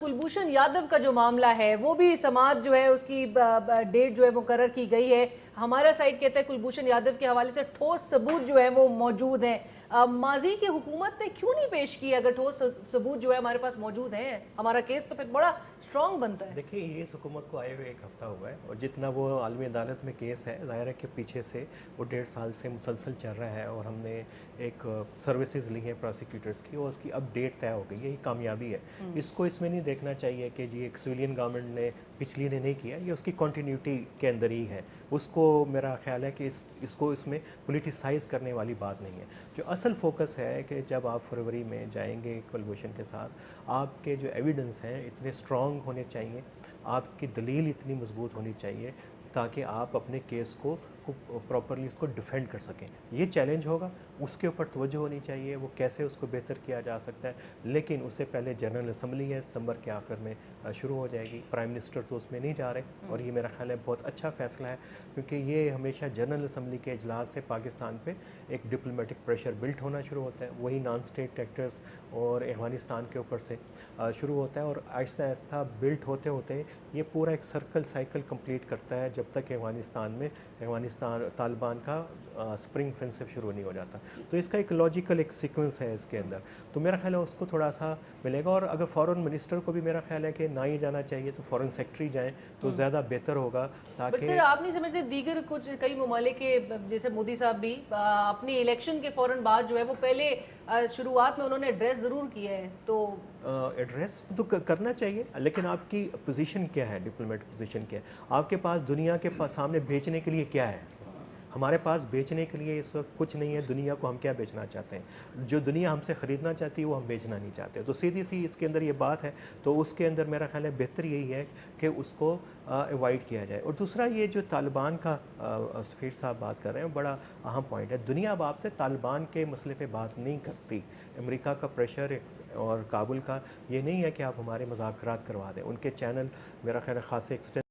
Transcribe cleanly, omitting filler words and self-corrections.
कुलभूषण यादव का जो मामला है वो भी समाज जो है उसकी डेट जो है मुकर्रर की गई है। हमारा साइड कहता है कुलभूषण यादव के हवाले से ठोस सबूत जो है वो मौजूद हैं। माजी की हुकूमत ने क्यों नहीं पेश की? अगर ठोस सबूत जो है हमारे पास मौजूद हैं, हमारा केस तो फिर बड़ा स्ट्रॉन्ग बनता है। देखिए, ये इस हुकूमत को आए हुए एक हफ्ता हुआ है और जितना वो आलमी अदालत में केस है, ज़ाहिर है कि पीछे से वो 1.5 साल से मुसलसल चल रहा है और हमने एक सर्विसेज ली है प्रोसिक्यूटर्स की और उसकी अब डेट तय हो गई है। ये कामयाबी है। इसको इसमें नहीं देखना चाहिए कि जी एक सिविलियन गवर्नमेंट ने पिछली ने नहीं किया, ये उसकी कंटिन्यूटी के अंदर ही है। उसको मेरा ख्याल है कि इसको इसमें पोलिटिसाइज़ करने वाली बात नहीं है। जो असल फोकस है कि जब आप फरवरी में जाएंगे कुलभूषण के साथ, आपके जो एविडेंस हैं इतने स्ट्रॉन्ग होने चाहिए, आपकी दलील इतनी मजबूत होनी चाहिए ताकि आप अपने केस को प्रॉपरली इसको डिफेंड कर सकें। ये चैलेंज होगा, उसके ऊपर तवज्जो होनी चाहिए, वो कैसे उसको बेहतर किया जा सकता है। लेकिन उससे पहले जनरल असम्बली है, सितंबर के आखिर में शुरू हो जाएगी। प्राइम मिनिस्टर तो उसमें नहीं जा रहे और ये मेरा ख्याल है बहुत अच्छा फैसला है, क्योंकि ये हमेशा जनरल असम्बली के इजलास से पाकिस्तान पे एक डिप्लोमेटिक प्रेशर बिल्ट होना शुरू होता है। वही नॉन स्टेट एक्टर्स और अफगानिस्तान के ऊपर से शुरू होता है और आहिस्ता आहिस्ता बिल्ट होते होते ये पूरा एक सर्कल साइकिल कंप्लीट करता है जब तक अफगानिस्तान तालिबान का स्प्रिंग ऑफेंसिव शुरू नहीं हो जाता। तो इसका एक लॉजिकल एक सीक्वेंस है इसके अंदर। तो मेरा ख्याल है उसको थोड़ा सा मिलेगा। और अगर फॉरेन मिनिस्टर को भी मेरा ख्याल है कि ना ही जाना चाहिए, तो फॉरेन सेक्रेटरी जाएँ तो ज़्यादा बेहतर होगा, बट ताकि सर, आप नहीं समझते दीगर कुछ कई ममालिक के जैसे मोदी साहब भी अपनी इलेक्शन के फौरन बाद जो है वो पहले शुरुआत में उन्होंने एड्रेस ज़रूर किया है, तो एड्रेस तो करना चाहिए, लेकिन आपकी पोजीशन क्या है, डिप्लोमेटिक पोजीशन क्या है, आपके पास दुनिया के सामने बेचने के लिए क्या है। हमारे पास बेचने के लिए इस वक्त कुछ नहीं है। दुनिया को हम क्या बेचना चाहते हैं? जो दुनिया हमसे ख़रीदना चाहती है वो हम बेचना नहीं चाहते। तो सीधी सी इसके अंदर ये बात है। तो उसके अंदर मेरा ख्याल है बेहतर यही है कि उसको अवॉइड किया जाए। और दूसरा, ये जो तालिबान का सफ़ीर साहब बात कर रहे हैं, बड़ा अहम पॉइंट है। दुनिया अब आपसे तालिबान के मसले पे बात नहीं करती। अमेरिका का प्रेशर और काबुल का ये नहीं है कि आप हमारे मुज़ाकरात करवा दें। उनके चैनल मेरा ख्याल है खासे एक्सटेंड